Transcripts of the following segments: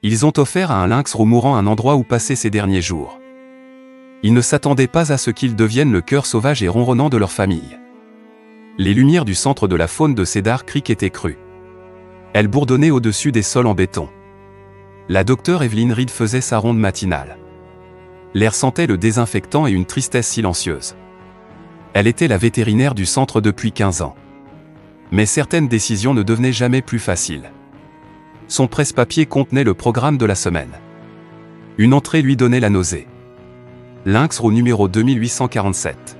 Ils ont offert à un lynx roux mourant un endroit où passer ses derniers jours. Ils ne s'attendaient pas à ce qu'ils deviennent le cœur sauvage et ronronnant de leur famille. Les lumières du centre de la faune de Cedar Creek étaient crues. Elles bourdonnaient au-dessus des sols en béton. La docteure Evelyn Reed faisait sa ronde matinale. L'air sentait le désinfectant et une tristesse silencieuse. Elle était la vétérinaire du centre depuis 15 ans. Mais certaines décisions ne devenaient jamais plus faciles. Son presse-papier contenait le programme de la semaine. Une entrée lui donnait la nausée. Lynx roux numéro 2847.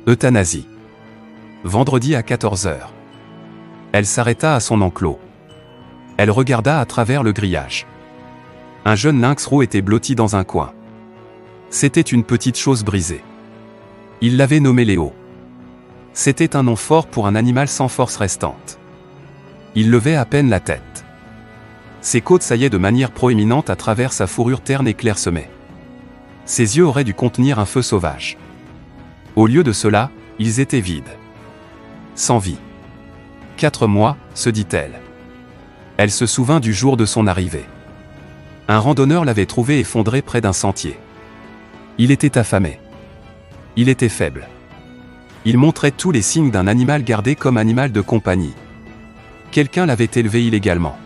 Euthanasie. Vendredi à 14 h. Elle s'arrêta à son enclos. Elle regarda à travers le grillage. Un jeune lynx roux était blotti dans un coin. C'était une petite chose brisée. Il l'avait nommé Léo. C'était un nom fort pour un animal sans force restante. Il levait à peine la tête. Ses côtes saillaient de manière proéminente à travers sa fourrure terne et clairsemée. Ses yeux auraient dû contenir un feu sauvage. Au lieu de cela, ils étaient vides. Sans vie. 4 mois, se dit-elle. Elle se souvint du jour de son arrivée. Un randonneur l'avait trouvé effondré près d'un sentier. Il était affamé. Il était faible. Il montrait tous les signes d'un animal gardé comme animal de compagnie. Quelqu'un l'avait élevé illégalement.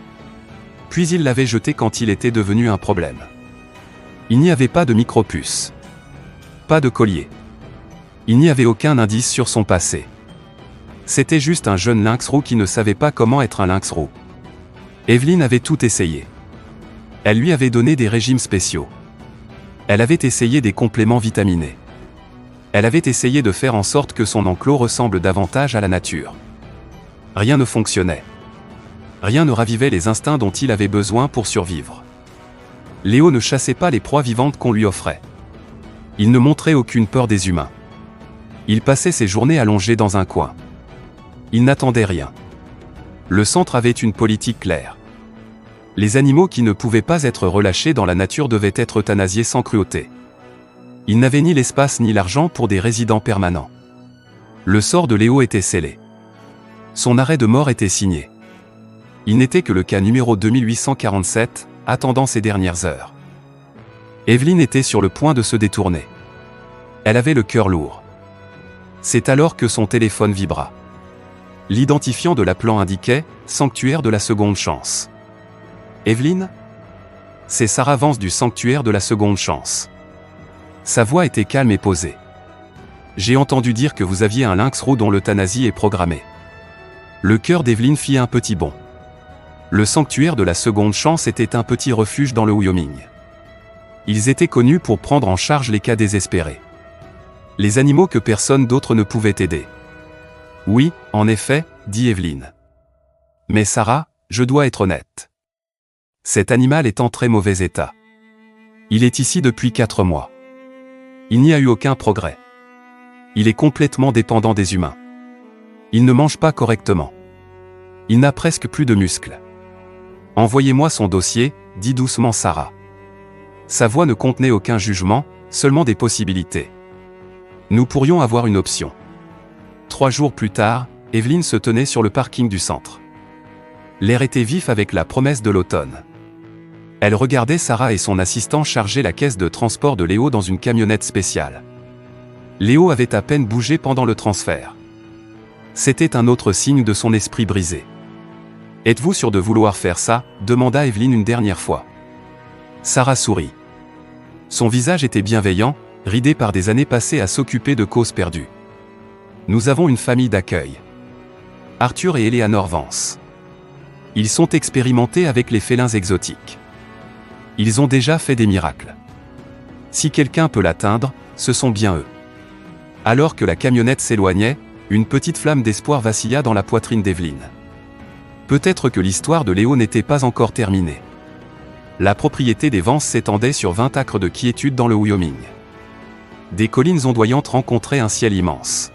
Puis il l'avait jeté quand il était devenu un problème. Il n'y avait pas de micropuce. Pas de collier. Il n'y avait aucun indice sur son passé. C'était juste un jeune lynx roux qui ne savait pas comment être un lynx roux. Evelyn avait tout essayé. Elle lui avait donné des régimes spéciaux. Elle avait essayé des compléments vitaminés. Elle avait essayé de faire en sorte que son enclos ressemble davantage à la nature. Rien ne fonctionnait. Rien ne ravivait les instincts dont il avait besoin pour survivre. Léo ne chassait pas les proies vivantes qu'on lui offrait. Il ne montrait aucune peur des humains. Il passait ses journées allongé dans un coin. Il n'attendait rien. Le centre avait une politique claire. Les animaux qui ne pouvaient pas être relâchés dans la nature devaient être euthanasiés sans cruauté. Il n'avait ni l'espace ni l'argent pour des résidents permanents. Le sort de Léo était scellé. Son arrêt de mort était signé. Il n'était que le cas numéro 2847, attendant ses dernières heures. Evelyn était sur le point de se détourner. Elle avait le cœur lourd. C'est alors que son téléphone vibra. L'identifiant de l'appelant indiquait « Sanctuaire de la seconde chance ». Evelyn ? C'est Sarah Vance du Sanctuaire de la seconde chance. Sa voix était calme et posée. J'ai entendu dire que vous aviez un lynx roux dont l'euthanasie est programmée. Le cœur d'Evelyn fit un petit bond. Le Sanctuaire de la seconde chance était un petit refuge dans le Wyoming. Ils étaient connus pour prendre en charge les cas désespérés. Les animaux que personne d'autre ne pouvait aider. Oui, en effet, dit Evelyn. Mais Sarah, je dois être honnête. Cet animal est en très mauvais état. Il est ici depuis 4 mois. Il n'y a eu aucun progrès. Il est complètement dépendant des humains. Il ne mange pas correctement. Il n'a presque plus de muscles. Envoyez-moi son dossier, dit doucement Sarah. Sa voix ne contenait aucun jugement, seulement des possibilités. Nous pourrions avoir une option. 3 jours plus tard, Evelyn se tenait sur le parking du centre. L'air était vif avec la promesse de l'automne. Elle regardait Sarah et son assistant charger la caisse de transport de Léo dans une camionnette spéciale. Léo avait à peine bougé pendant le transfert. C'était un autre signe de son esprit brisé. « Êtes-vous sûr de vouloir faire ça ?» demanda Evelyn une dernière fois. Sarah sourit. Son visage était bienveillant, ridé par des années passées à s'occuper de causes perdues. « Nous avons une famille d'accueil. Arthur et Eleanor Vance. Ils sont expérimentés avec les félins exotiques. Ils ont déjà fait des miracles. Si quelqu'un peut l'atteindre, ce sont bien eux. » Alors que la camionnette s'éloignait, une petite flamme d'espoir vacilla dans la poitrine d'Evelyn. Peut-être que l'histoire de Léo n'était pas encore terminée. La propriété des Vance s'étendait sur 20 acres de quiétude dans le Wyoming. Des collines ondoyantes rencontraient un ciel immense.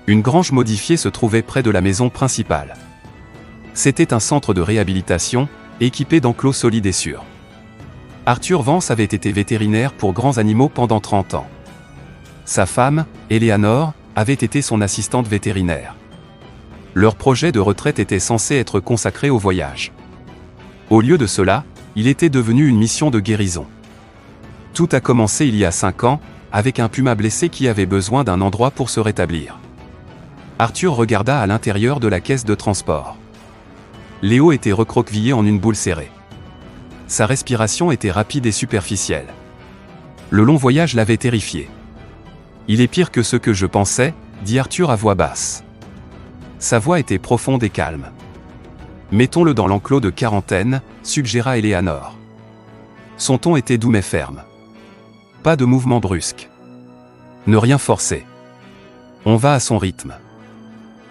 Une grange modifiée se trouvait près de la maison principale. C'était un centre de réhabilitation, équipé d'enclos solides et sûrs. Arthur Vance avait été vétérinaire pour grands animaux pendant 30 ans. Sa femme, Eleanor, avait été son assistante vétérinaire. Leur projet de retraite était censé être consacré au voyage. Au lieu de cela, Il était devenu une mission de guérison. Tout a commencé il y a 5 ans, avec un puma blessé qui avait besoin d'un endroit pour se rétablir. Arthur regarda à l'intérieur de la caisse de transport. Léo était recroquevillé en une boule serrée. Sa respiration était rapide et superficielle. Le long voyage l'avait terrifié. « Il est pire que ce que je pensais », dit Arthur à voix basse. Sa voix était profonde et calme. « Mettons-le dans l'enclos de quarantaine », suggéra Eleanor. Son ton était doux mais ferme. Pas de mouvement brusque. Ne rien forcer. On va à son rythme.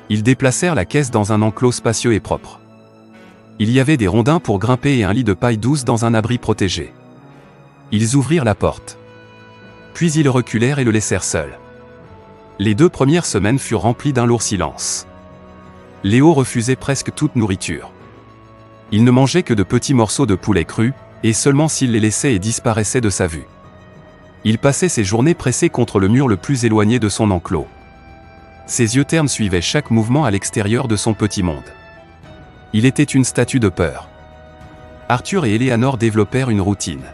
Ils déplacèrent la caisse dans un enclos spacieux et propre. Il y avait des rondins pour grimper et un lit de paille douce dans un abri protégé. Ils ouvrirent la porte. Puis ils reculèrent et le laissèrent seul. Les 2 premières semaines furent remplies d'un lourd silence. Léo refusait presque toute nourriture. Il ne mangeait que de petits morceaux de poulet cru, et seulement s'il les laissait et disparaissait de sa vue. Il passait ses journées pressées contre le mur le plus éloigné de son enclos. Ses yeux ternes suivaient chaque mouvement à l'extérieur de son petit monde. Il était une statue de peur. Arthur et Eleanor développèrent une routine.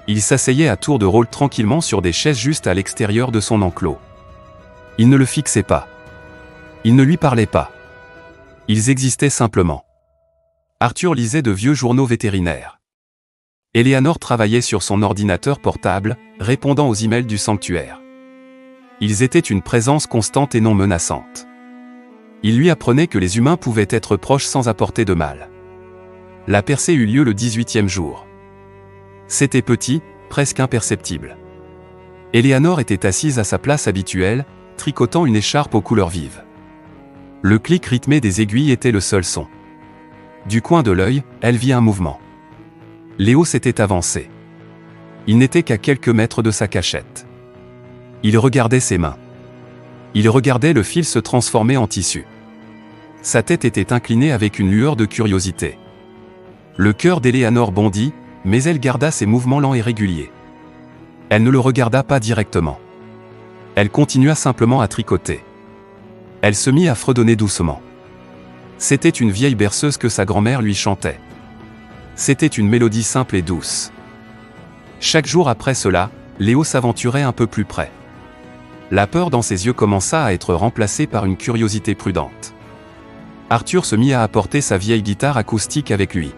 Ils s'asseyaient à tour de rôle tranquillement sur des chaises juste à l'extérieur de son enclos. Ils ne le fixaient pas. Ils ne lui parlaient pas. Ils existaient simplement. Arthur lisait de vieux journaux vétérinaires. Eleanor travaillait sur son ordinateur portable, répondant aux emails du sanctuaire. Ils étaient une présence constante et non menaçante. Il lui apprenait que les humains pouvaient être proches sans apporter de mal. La percée eut lieu le 18e jour. C'était petit, presque imperceptible. Eleanor était assise à sa place habituelle, tricotant une écharpe aux couleurs vives. Le clic rythmé des aiguilles était le seul son. Du coin de l'œil, elle vit un mouvement. Léo s'était avancé. Il n'était qu'à quelques mètres de sa cachette. Il regardait ses mains. Il regardait le fil se transformer en tissu. Sa tête était inclinée avec une lueur de curiosité. Le cœur d'Eleanor bondit, mais elle garda ses mouvements lents et réguliers. Elle ne le regarda pas directement. Elle continua simplement à tricoter. Elle se mit à fredonner doucement. C'était une vieille berceuse que sa grand-mère lui chantait. C'était une mélodie simple et douce. Chaque jour après cela, Léo s'aventurait un peu plus près. La peur dans ses yeux commença à être remplacée par une curiosité prudente. Arthur se mit à apporter sa vieille guitare acoustique avec lui.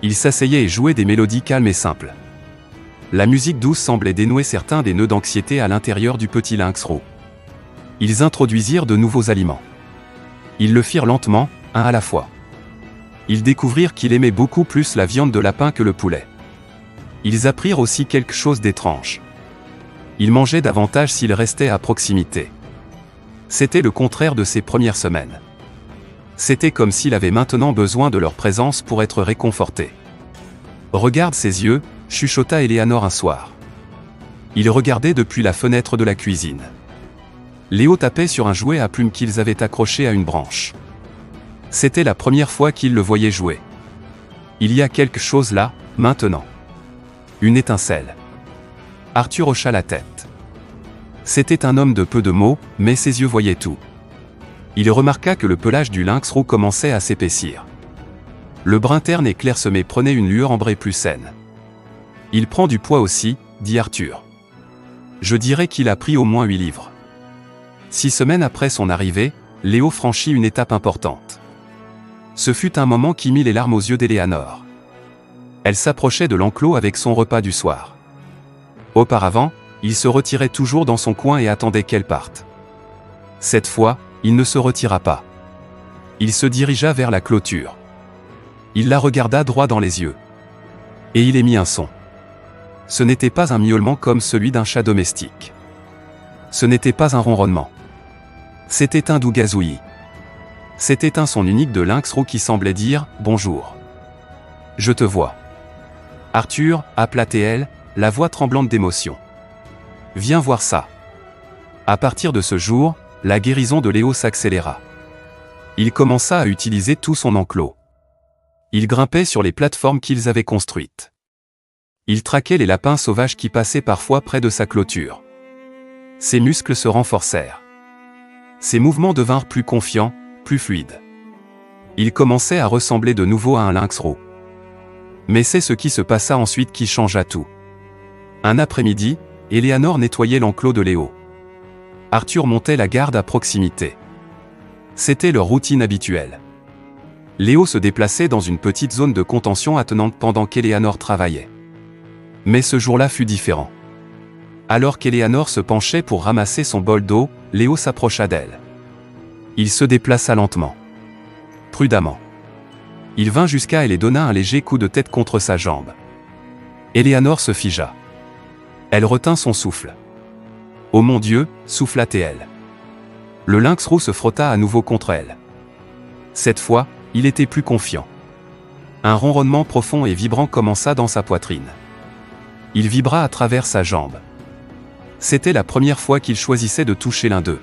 Il s'asseyait et jouait des mélodies calmes et simples. La musique douce semblait dénouer certains des nœuds d'anxiété à l'intérieur du petit lynx roux. Ils introduisirent de nouveaux aliments. Ils le firent lentement, un à la fois. Ils découvrirent qu'il aimait beaucoup plus la viande de lapin que le poulet. Ils apprirent aussi quelque chose d'étrange. Il mangeait davantage s'il restait à proximité. C'était le contraire de ses premières semaines. C'était comme s'il avait maintenant besoin de leur présence pour être réconforté. « Regarde ses yeux », chuchota Eleanor un soir. Il regardait depuis la fenêtre de la cuisine. Léo tapait sur un jouet à plumes qu'ils avaient accroché à une branche. C'était la première fois qu'il le voyait jouer. Il y a quelque chose là, maintenant. Une étincelle. Arthur hocha la tête. C'était un homme de peu de mots, mais ses yeux voyaient tout. Il remarqua que le pelage du lynx roux commençait à s'épaissir. Le brun terne et clairsemé prenait une lueur ambrée plus saine. « Il prend du poids aussi », dit Arthur. « Je dirais qu'il a pris au moins 8 livres. » 6 semaines après son arrivée, Léo franchit une étape importante. Ce fut un moment qui mit les larmes aux yeux d'Eleanor. Elle s'approchait de l'enclos avec son repas du soir. Auparavant, il se retirait toujours dans son coin et attendait qu'elle parte. Cette fois, il ne se retira pas. Il se dirigea vers la clôture. Il la regarda droit dans les yeux. Et il émit un son. Ce n'était pas un miaulement comme celui d'un chat domestique. Ce n'était pas un ronronnement. C'était un doux gazouillis. C'était un son unique de lynx roux qui semblait dire « Bonjour. Je te vois. » Arthur, appela-t-elle, la voix tremblante d'émotion. Viens voir ça. À partir de ce jour, la guérison de Léo s'accéléra. Il commença à utiliser tout son enclos. Il grimpait sur les plateformes qu'ils avaient construites. Il traquait les lapins sauvages qui passaient parfois près de sa clôture. Ses muscles se renforcèrent. Ses mouvements devinrent plus confiants, plus fluides. Il commençait à ressembler de nouveau à un lynx roux. Mais c'est ce qui se passa ensuite qui changea tout. Un après-midi, Eleanor nettoyait l'enclos de Léo. Arthur montait la garde à proximité. C'était leur routine habituelle. Léo se déplaçait dans une petite zone de contention attenante pendant qu'Eleanor travaillait. Mais ce jour-là fut différent. Alors qu'Eleanor se penchait pour ramasser son bol d'eau, Léo s'approcha d'elle. Il se déplaça lentement. Prudemment. Il vint jusqu'à elle et donna un léger coup de tête contre sa jambe. Eleanor se figea. Elle retint son souffle. « Oh mon Dieu !» souffla-t-elle. Le lynx roux se frotta à nouveau contre elle. Cette fois, il était plus confiant. Un ronronnement profond et vibrant commença dans sa poitrine. Il vibra à travers sa jambe. C'était la première fois qu'il choisissait de toucher l'un d'eux.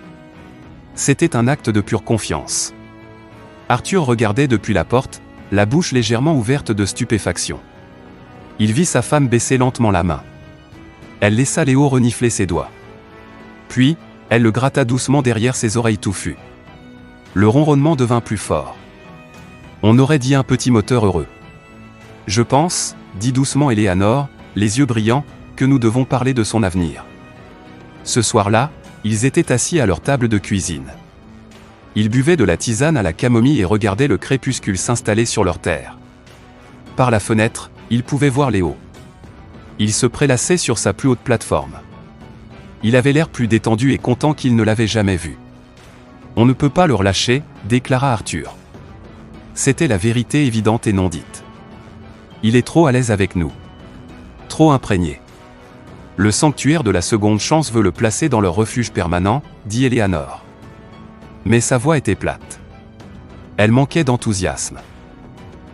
C'était un acte de pure confiance. Arthur regardait depuis la porte, la bouche légèrement ouverte de stupéfaction. Il vit sa femme baisser lentement la main. Elle laissa Léo renifler ses doigts. Puis, elle le gratta doucement derrière ses oreilles touffues. Le ronronnement devint plus fort. On aurait dit un petit moteur heureux. « Je pense, » dit doucement Eleanor, les yeux brillants, « que nous devons parler de son avenir. » Ce soir-là, ils étaient assis à leur table de cuisine. Ils buvaient de la tisane à la camomille et regardaient le crépuscule s'installer sur leur terre. Par la fenêtre, ils pouvaient voir Léo. Il se prélassait sur sa plus haute plateforme. Il avait l'air plus détendu et content qu'il ne l'avait jamais vu. « On ne peut pas le relâcher », déclara Arthur. C'était la vérité évidente et non dite. Il est trop à l'aise avec nous. Trop imprégné. Le sanctuaire de la seconde chance veut le placer dans leur refuge permanent, dit Eleanor. Mais sa voix était plate. Elle manquait d'enthousiasme.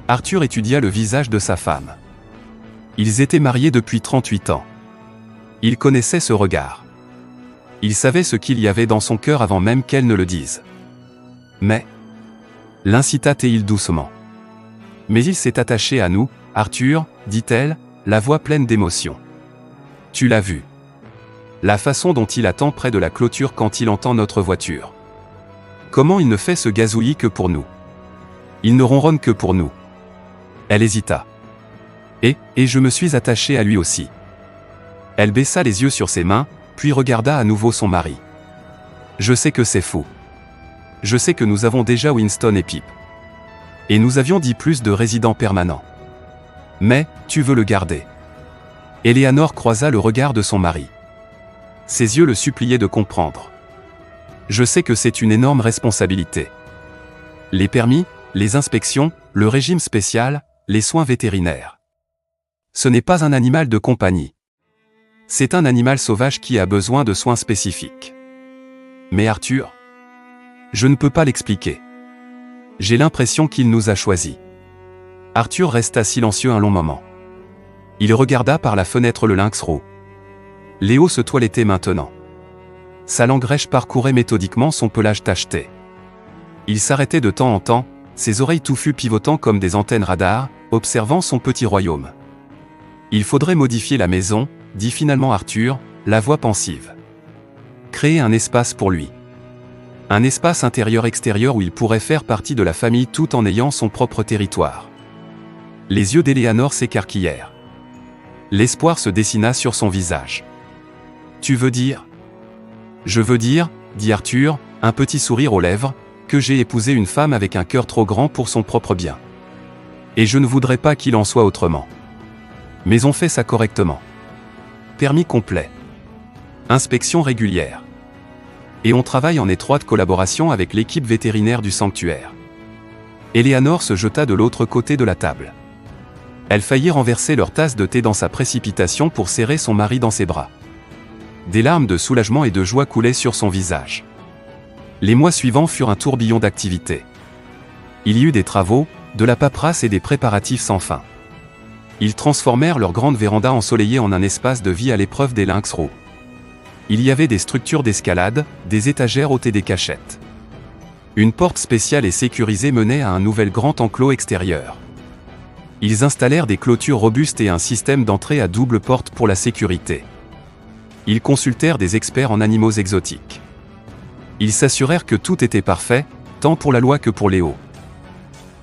Arthur étudia le visage de sa femme. Ils étaient mariés depuis 38 ans. Il connaissait ce regard. Il savait ce qu'il y avait dans son cœur avant même qu'elle ne le dise. Mais, l'incita-t-il doucement. Mais il s'est attaché à nous, Arthur, dit-elle, la voix pleine d'émotion. Tu l'as vu. La façon dont il attend près de la clôture quand il entend notre voiture. Comment il ne fait ce gazouillis que pour nous. Il ne ronronne que pour nous. Elle hésita. Et je me suis attaché à lui aussi. Elle baissa les yeux sur ses mains, puis regarda à nouveau son mari. Je sais que c'est fou. Je sais que nous avons déjà Winston et Pip. Et nous avions dit plus de résidents permanents. Mais, tu veux le garder. Eleanor croisa le regard de son mari. Ses yeux le suppliaient de comprendre. Je sais que c'est une énorme responsabilité. Les permis, les inspections, le régime spécial, les soins vétérinaires. Ce n'est pas un animal de compagnie. C'est un animal sauvage qui a besoin de soins spécifiques. Mais Arthur, je ne peux pas l'expliquer. J'ai l'impression qu'il nous a choisis. Arthur resta silencieux un long moment. Il regarda par la fenêtre le lynx roux. Léo se toilettait maintenant. Sa langue rêche parcourait méthodiquement son pelage tacheté. Il s'arrêtait de temps en temps, ses oreilles touffues pivotant comme des antennes radar, observant son petit royaume. Il faudrait modifier la maison, dit finalement Arthur, la voix pensive. Créer un espace pour lui. Un espace intérieur-extérieur où il pourrait faire partie de la famille tout en ayant son propre territoire. Les yeux d'Eleanor s'écarquillèrent. L'espoir se dessina sur son visage. « Tu veux dire ?»« Je veux dire, » dit Arthur, un petit sourire aux lèvres, « que j'ai épousé une femme avec un cœur trop grand pour son propre bien. Et je ne voudrais pas qu'il en soit autrement. Mais on fait ça correctement. Permis complet. Inspection régulière. Et on travaille en étroite collaboration avec l'équipe vétérinaire du sanctuaire. » Eleanor se jeta de l'autre côté de la table. Elle faillit renverser leur tasse de thé dans sa précipitation pour serrer son mari dans ses bras. Des larmes de soulagement et de joie coulaient sur son visage. Les mois suivants furent un tourbillon d'activités. Il y eut des travaux, de la paperasse et des préparatifs sans fin. Ils transformèrent leur grande véranda ensoleillée en un espace de vie à l'épreuve des lynx roux. Il y avait des structures d'escalade, des étagères hautes et des cachettes. Une porte spéciale et sécurisée menait à un nouvel grand enclos extérieur. Ils installèrent des clôtures robustes et un système d'entrée à double porte pour la sécurité. Ils consultèrent des experts en animaux exotiques. Ils s'assurèrent que tout était parfait, tant pour la loi que pour Léo.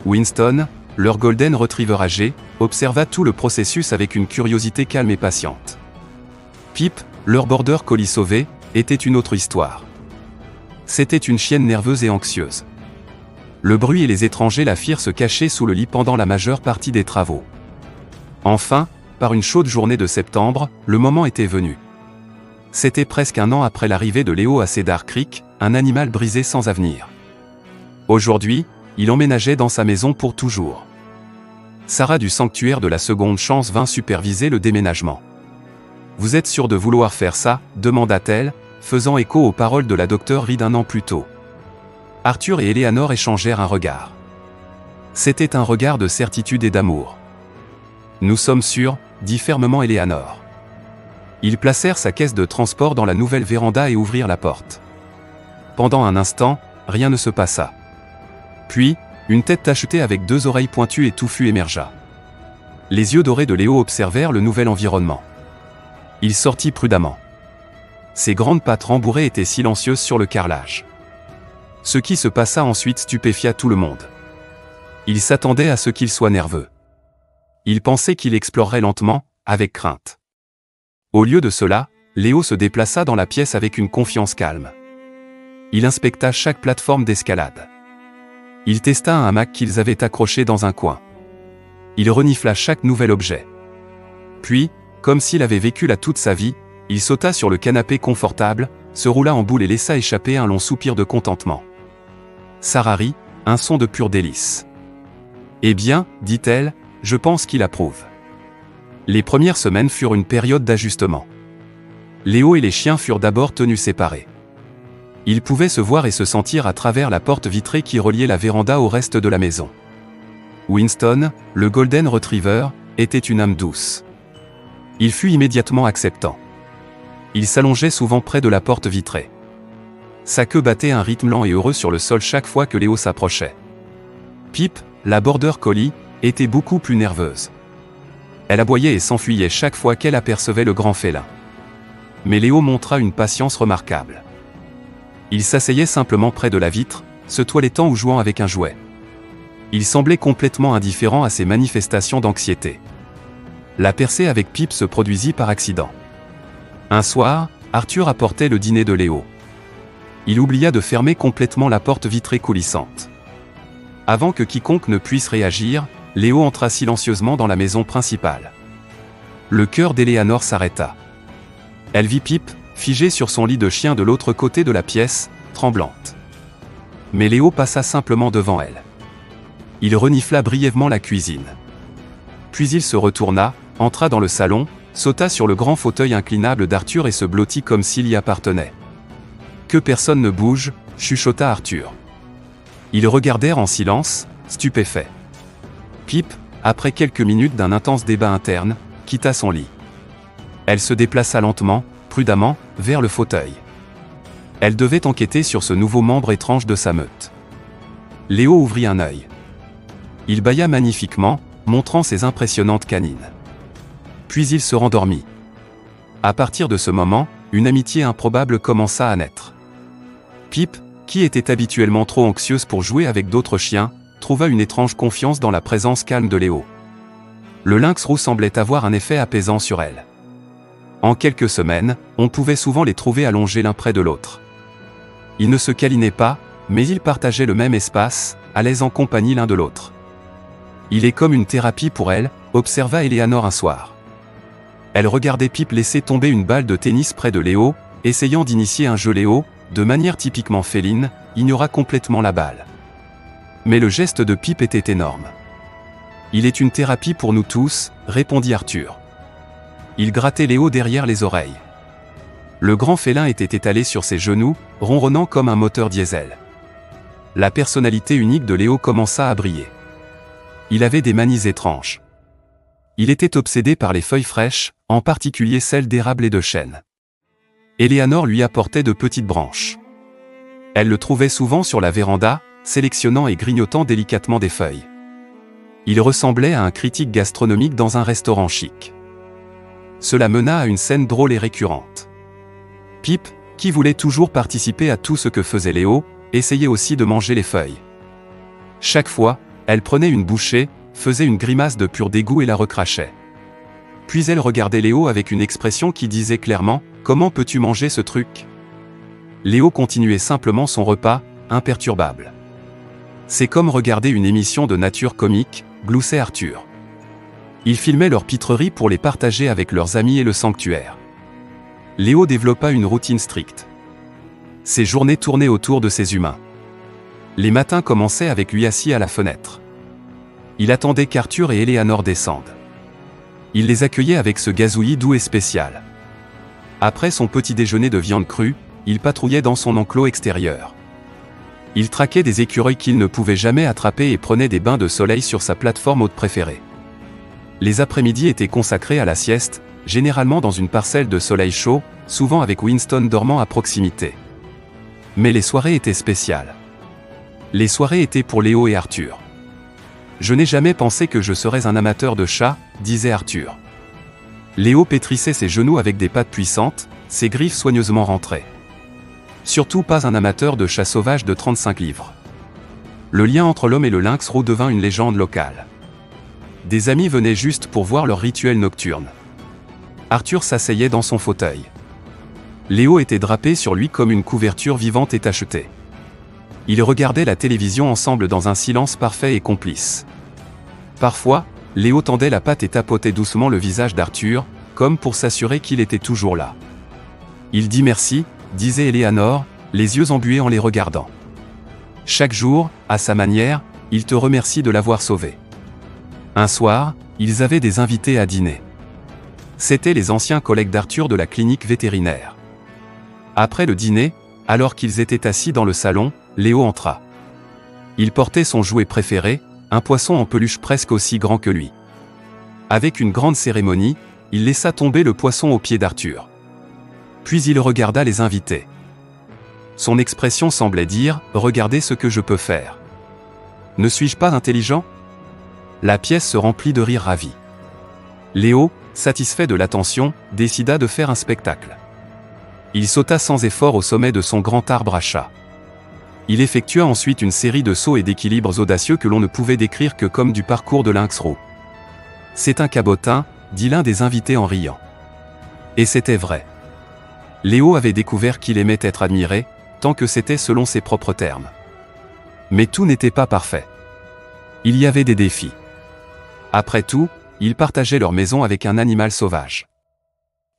Winston, leur golden retriever âgé, observa tout le processus avec une curiosité calme et patiente. Pip, leur border collie sauvé, était une autre histoire. C'était une chienne nerveuse et anxieuse. Le bruit et les étrangers la firent se cacher sous le lit pendant la majeure partie des travaux. Enfin, par une chaude journée de septembre, le moment était venu. C'était presque un an après l'arrivée de Léo à Cedar Creek, un animal brisé sans avenir. Aujourd'hui, il emménageait dans sa maison pour toujours. Sarah du sanctuaire de la seconde chance vint superviser le déménagement. « Vous êtes sûr de vouloir faire ça ?» demanda-t-elle, faisant écho aux paroles de la docteure Reed un an plus tôt. Arthur et Eleanor échangèrent un regard. C'était un regard de certitude et d'amour. « Nous sommes sûrs », dit fermement Eleanor. Ils placèrent sa caisse de transport dans la nouvelle véranda et ouvrirent la porte. Pendant un instant, rien ne se passa. Puis, une tête tachetée avec deux oreilles pointues et touffue émergea. Les yeux dorés de Léo observèrent le nouvel environnement. Il sortit prudemment. Ses grandes pattes rembourrées étaient silencieuses sur le carrelage. Ce qui se passa ensuite stupéfia tout le monde. Il s'attendait à ce qu'il soit nerveux. Il pensait qu'il explorerait lentement, avec crainte. Au lieu de cela, Léo se déplaça dans la pièce avec une confiance calme. Il inspecta chaque plateforme d'escalade. Il testa un hamac qu'ils avaient accroché dans un coin. Il renifla chaque nouvel objet. Puis, comme s'il avait vécu là toute sa vie, il sauta sur le canapé confortable, se roula en boule et laissa échapper un long soupir de contentement. Sarah rit, un son de pur délice. « Eh bien, dit-elle, je pense qu'il approuve. » Les premières semaines furent une période d'ajustement. Léo et les chiens furent d'abord tenus séparés. Ils pouvaient se voir et se sentir à travers la porte vitrée qui reliait la véranda au reste de la maison. Winston, le golden retriever, était une âme douce. Il fut immédiatement acceptant. Il s'allongeait souvent près de la porte vitrée. Sa queue battait un rythme lent et heureux sur le sol chaque fois que Léo s'approchait. Pip, la border collie, était beaucoup plus nerveuse. Elle aboyait et s'enfuyait chaque fois qu'elle apercevait le grand félin. Mais Léo montra une patience remarquable. Il s'asseyait simplement près de la vitre, se toilettant ou jouant avec un jouet. Il semblait complètement indifférent à ces manifestations d'anxiété. La percée avec Pip se produisit par accident. Un soir, Arthur apportait le dîner de Léo. Il oublia de fermer complètement la porte vitrée coulissante. Avant que quiconque ne puisse réagir, Léo entra silencieusement dans la maison principale. Le cœur d'Eleanor s'arrêta. Elle vit Pip, figée sur son lit de chien de l'autre côté de la pièce, tremblante. Mais Léo passa simplement devant elle. Il renifla brièvement la cuisine. Puis il se retourna, entra dans le salon, sauta sur le grand fauteuil inclinable d'Arthur et se blottit comme s'il y appartenait. « Que personne ne bouge », chuchota Arthur. Ils regardèrent en silence, stupéfaits. Pip, après quelques minutes d'un intense débat interne, quitta son lit. Elle se déplaça lentement, prudemment, vers le fauteuil. Elle devait enquêter sur ce nouveau membre étrange de sa meute. Léo ouvrit un œil. Il bâilla magnifiquement, montrant ses impressionnantes canines. Puis il se rendormit. À partir de ce moment, une amitié improbable commença à naître. Pip, qui était habituellement trop anxieuse pour jouer avec d'autres chiens, trouva une étrange confiance dans la présence calme de Léo. Le lynx roux semblait avoir un effet apaisant sur elle. En quelques semaines, on pouvait souvent les trouver allongés l'un près de l'autre. Ils ne se câlinaient pas, mais ils partageaient le même espace, à l'aise en compagnie l'un de l'autre. « Il est comme une thérapie pour elle », observa Eleanor un soir. Elle regardait Pip laisser tomber une balle de tennis près de Léo, essayant d'initier un jeu. Léo, de manière typiquement féline, ignora complètement la balle. Mais le geste de Pip était énorme. « Il est une thérapie pour nous tous », répondit Arthur. Il grattait Léo derrière les oreilles. Le grand félin était étalé sur ses genoux, ronronnant comme un moteur diesel. La personnalité unique de Léo commença à briller. Il avait des manies étranges. Il était obsédé par les feuilles fraîches, en particulier celles d'érable et de chêne. Eleanor lui apportait de petites branches. Elle le trouvait souvent sur la véranda, sélectionnant et grignotant délicatement des feuilles. Il ressemblait à un critique gastronomique dans un restaurant chic. Cela mena à une scène drôle et récurrente. Pip, qui voulait toujours participer à tout ce que faisait Léo, essayait aussi de manger les feuilles. Chaque fois, elle prenait une bouchée, faisait une grimace de pur dégoût et la recrachait. Puis elle regardait Léo avec une expression qui disait clairement « Comment peux-tu manger ce truc ?» Léo continuait simplement son repas, imperturbable. C'est comme regarder une émission de nature comique, gloussait Arthur. Ils filmaient leurs pitreries pour les partager avec leurs amis et le sanctuaire. Léo développa une routine stricte. Ses journées tournaient autour de ces humains. Les matins commençaient avec lui assis à la fenêtre. Il attendait qu'Arthur et Eleanor descendent. Il les accueillait avec ce gazouillis doux et spécial. Après son petit déjeuner de viande crue, il patrouillait dans son enclos extérieur. Il traquait des écureuils qu'il ne pouvait jamais attraper et prenait des bains de soleil sur sa plateforme haute préférée. Les après-midi étaient consacrés à la sieste, généralement dans une parcelle de soleil chaud, souvent avec Winston dormant à proximité. Mais les soirées étaient spéciales. Les soirées étaient pour Léo et Arthur. « Je n'ai jamais pensé que je serais un amateur de chats », disait Arthur. Léo pétrissait ses genoux avec des pattes puissantes, ses griffes soigneusement rentrées. Surtout pas un amateur de chats sauvages de 35 livres. Le lien entre l'homme et le lynx roux devint une légende locale. Des amis venaient juste pour voir leur rituel nocturne. Arthur s'asseyait dans son fauteuil. Léo était drapé sur lui comme une couverture vivante et tachetée. Ils regardaient la télévision ensemble dans un silence parfait et complice. Parfois, Léo tendait la patte et tapotait doucement le visage d'Arthur, comme pour s'assurer qu'il était toujours là. Il dit merci, disait Eleanor, les yeux embués en les regardant. Chaque jour, à sa manière, il te remercie de l'avoir sauvé. Un soir, ils avaient des invités à dîner. C'étaient les anciens collègues d'Arthur de la clinique vétérinaire. Après le dîner, alors qu'ils étaient assis dans le salon, Léo entra. Il portait son jouet préféré, un poisson en peluche presque aussi grand que lui. Avec une grande cérémonie, il laissa tomber le poisson aux pieds d'Arthur. Puis il regarda les invités. Son expression semblait dire « Regardez ce que je peux faire. Ne suis-je pas intelligent ?» La pièce se remplit de rires ravis. Léo, satisfait de l'attention, décida de faire un spectacle. Il sauta sans effort au sommet de son grand arbre à chat. Il effectua ensuite une série de sauts et d'équilibres audacieux que l'on ne pouvait décrire que comme du parcours de lynx roux. « C'est un cabotin », dit l'un des invités en riant. Et c'était vrai. Léo avait découvert qu'il aimait être admiré, tant que c'était selon ses propres termes. Mais tout n'était pas parfait. Il y avait des défis. Après tout, ils partageaient leur maison avec un animal sauvage.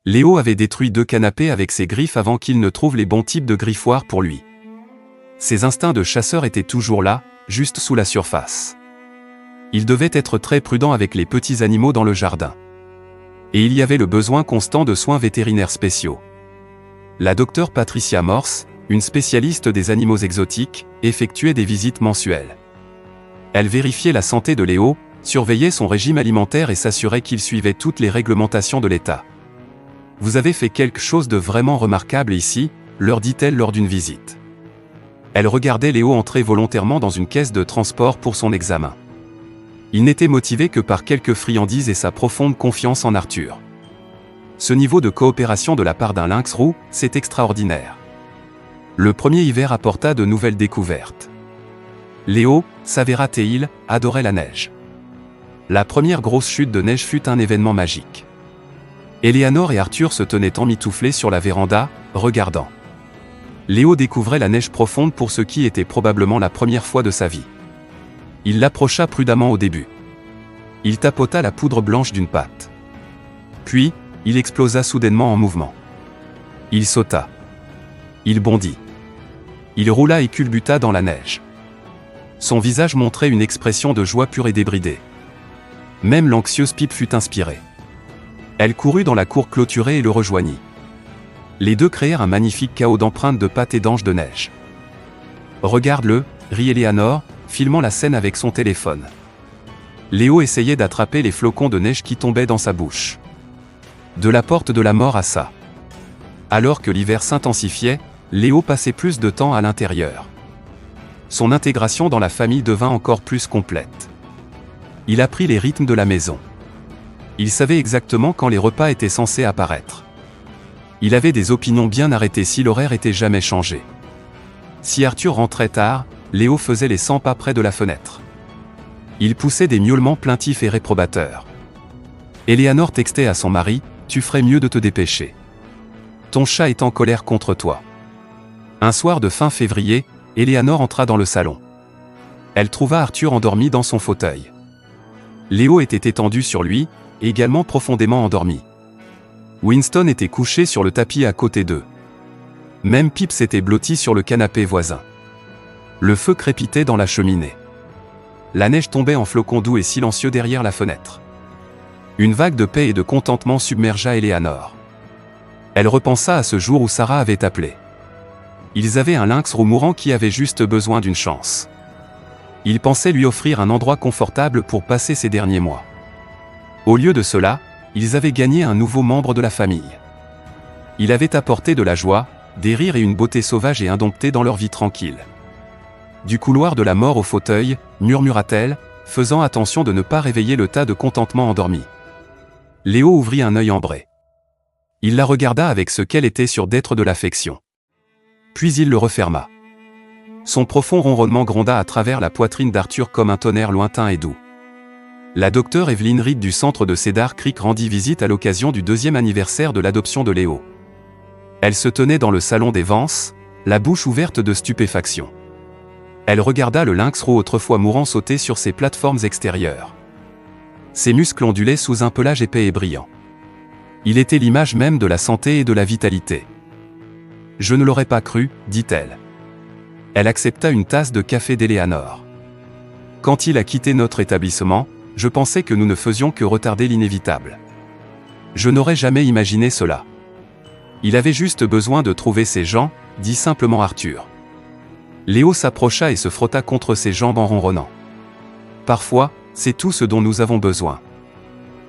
Léo avait détruit 2 canapés avec ses griffes avant qu'il ne trouve les bons types de griffoirs pour lui. Ses instincts de chasseur étaient toujours là, juste sous la surface. Il devait être très prudent avec les petits animaux dans le jardin. Et il y avait le besoin constant de soins vétérinaires spéciaux. La docteure Patricia Morse, une spécialiste des animaux exotiques, effectuait des visites mensuelles. Elle vérifiait la santé de Léo, surveillait son régime alimentaire et s'assurait qu'il suivait toutes les réglementations de l'État. « Vous avez fait quelque chose de vraiment remarquable ici », leur dit-elle lors d'une visite. Elle regardait Léo entrer volontairement dans une caisse de transport pour son examen. Il n'était motivé que par quelques friandises et sa profonde confiance en Arthur. Ce niveau de coopération de la part d'un lynx roux, c'est extraordinaire. Le premier hiver apporta de nouvelles découvertes. Léo, s'avéra-t-il, adorait la neige. La première grosse chute de neige fut un événement magique. Eleanor et Arthur se tenaient emmitouflés sur la véranda, regardant. Léo découvrait la neige profonde pour ce qui était probablement la première fois de sa vie. Il l'approcha prudemment au début. Il tapota la poudre blanche d'une patte. Puis, il explosa soudainement en mouvement. Il sauta. Il bondit. Il roula et culbuta dans la neige. Son visage montrait une expression de joie pure et débridée. Même l'anxieuse Pip fut inspirée. Elle courut dans la cour clôturée et le rejoignit. Les deux créèrent un magnifique chaos d'empreintes de pattes et d'anges de neige. « Regarde-le » rit Eleanor, filmant la scène avec son téléphone. Léo essayait d'attraper les flocons de neige qui tombaient dans sa bouche. De la porte de la mort à ça. Alors que l'hiver s'intensifiait, Léo passait plus de temps à l'intérieur. Son intégration dans la famille devint encore plus complète. Il apprit les rythmes de la maison. Il savait exactement quand les repas étaient censés apparaître. Il avait des opinions bien arrêtées si l'horaire était jamais changé. Si Arthur rentrait tard, Léo faisait les 100 pas près de la fenêtre. Il poussait des miaulements plaintifs et réprobateurs. Eleanor textait à son mari, « Tu ferais mieux de te dépêcher. Ton chat est en colère contre toi. » Un soir de fin février, Eleanor entra dans le salon. Elle trouva Arthur endormi dans son fauteuil. Léo était étendu sur lui, également profondément endormi. Winston était couché sur le tapis à côté d'eux. Même Pip s'était blotti sur le canapé voisin. Le feu crépitait dans la cheminée. La neige tombait en flocons doux et silencieux derrière la fenêtre. Une vague de paix et de contentement submergea Eleanor. Elle repensa à ce jour où Sarah avait appelé. Ils avaient un lynx roux mourant qui avait juste besoin d'une chance. Ils pensaient lui offrir un endroit confortable pour passer ces derniers mois. Au lieu de cela, ils avaient gagné un nouveau membre de la famille. Il avait apporté de la joie, des rires et une beauté sauvage et indomptée dans leur vie tranquille. Du couloir de la mort au fauteuil, murmura-t-elle, faisant attention de ne pas réveiller le tas de contentement endormi. Léo ouvrit un œil ambré. Il la regarda avec ce qu'elle était sûre d'être de l'affection. Puis il le referma. Son profond ronronnement gronda à travers la poitrine d'Arthur comme un tonnerre lointain et doux. La docteure Evelyn Reed du centre de Cedar Creek rendit visite à l'occasion du 2e anniversaire de l'adoption de Léo. Elle se tenait dans le salon des Vance, la bouche ouverte de stupéfaction. Elle regarda le lynx roux autrefois mourant sauter sur ses plateformes extérieures. Ses muscles ondulaient sous un pelage épais et brillant. Il était l'image même de la santé et de la vitalité. « Je ne l'aurais pas cru, dit-elle. » Elle accepta une tasse de café d'Eleanor. « Quand il a quitté notre établissement, je pensais que nous ne faisions que retarder l'inévitable. Je n'aurais jamais imaginé cela. Il avait juste besoin de trouver ses gens, dit simplement Arthur. » Léo s'approcha et se frotta contre ses jambes en ronronnant. « Parfois, c'est tout ce dont nous avons besoin. »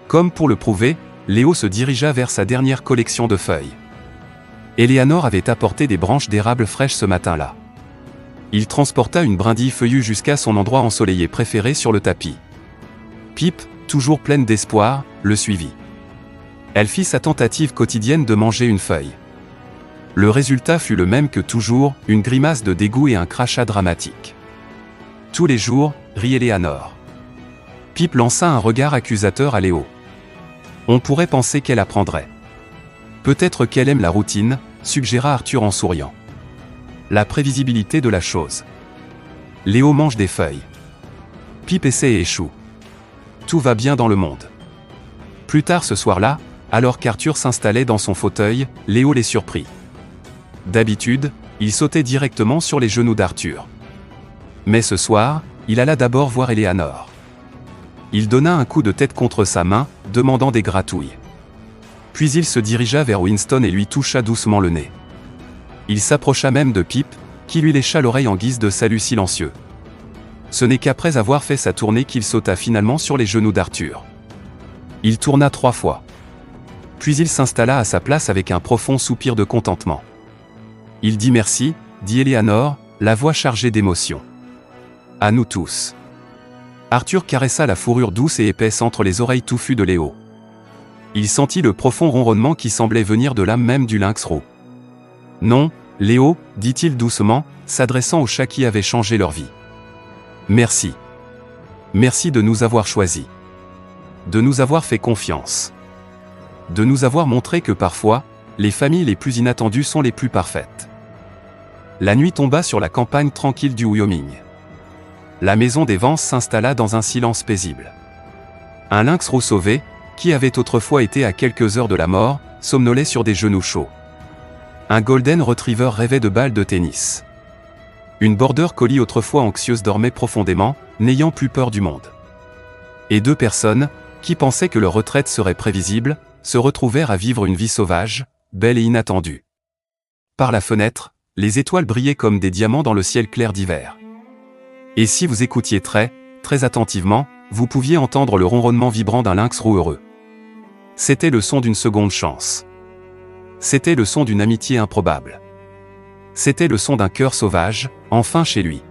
Comme pour le prouver, Léo se dirigea vers sa dernière collection de feuilles. Eleanor avait apporté des branches d'érable fraîches ce matin-là. Il transporta une brindille feuillue jusqu'à son endroit ensoleillé préféré sur le tapis. Pip, toujours pleine d'espoir, le suivit. Elle fit sa tentative quotidienne de manger une feuille. Le résultat fut le même que toujours, une grimace de dégoût et un crachat dramatique. Tous les jours, rit Eleanor. Pip lança un regard accusateur à Léo. On pourrait penser qu'elle apprendrait. Peut-être qu'elle aime la routine, suggéra Arthur en souriant. La prévisibilité de la chose. Léo mange des feuilles. Pip essaie et échoue. Tout va bien dans le monde. Plus tard ce soir-là, alors qu'Arthur s'installait dans son fauteuil, Léo les surprit. D'habitude, il sautait directement sur les genoux d'Arthur. Mais ce soir, il alla d'abord voir Eleanor. Il donna un coup de tête contre sa main, demandant des gratouilles. Puis il se dirigea vers Winston et lui toucha doucement le nez. Il s'approcha même de Pip, qui lui lécha l'oreille en guise de salut silencieux. Ce n'est qu'après avoir fait sa tournée qu'il sauta finalement sur les genoux d'Arthur. Il tourna 3 fois. Puis il s'installa à sa place avec un profond soupir de contentement. Il dit merci, dit Eleanor, la voix chargée d'émotion. À nous tous. Arthur caressa la fourrure douce et épaisse entre les oreilles touffues de Léo. Il sentit le profond ronronnement qui semblait venir de l'âme même du lynx roux. Non, Léo, dit-il doucement, s'adressant au chat qui avait changé leur vie. Merci. Merci de nous avoir choisis. De nous avoir fait confiance. De nous avoir montré que parfois, les familles les plus inattendues sont les plus parfaites. La nuit tomba sur la campagne tranquille du Wyoming. La maison des Vance s'installa dans un silence paisible. Un lynx roux sauvé, qui avait autrefois été à quelques heures de la mort, somnolait sur des genoux chauds. Un golden retriever rêvait de balles de tennis. Une border collie autrefois anxieuse dormait profondément, n'ayant plus peur du monde. Et 2 personnes, qui pensaient que leur retraite serait prévisible, se retrouvèrent à vivre une vie sauvage, belle et inattendue. Par la fenêtre, les étoiles brillaient comme des diamants dans le ciel clair d'hiver. Et si vous écoutiez très attentivement, vous pouviez entendre le ronronnement vibrant d'un lynx roux heureux. C'était le son d'une seconde chance. C'était le son d'une amitié improbable. C'était le son d'un cœur sauvage, enfin chez lui.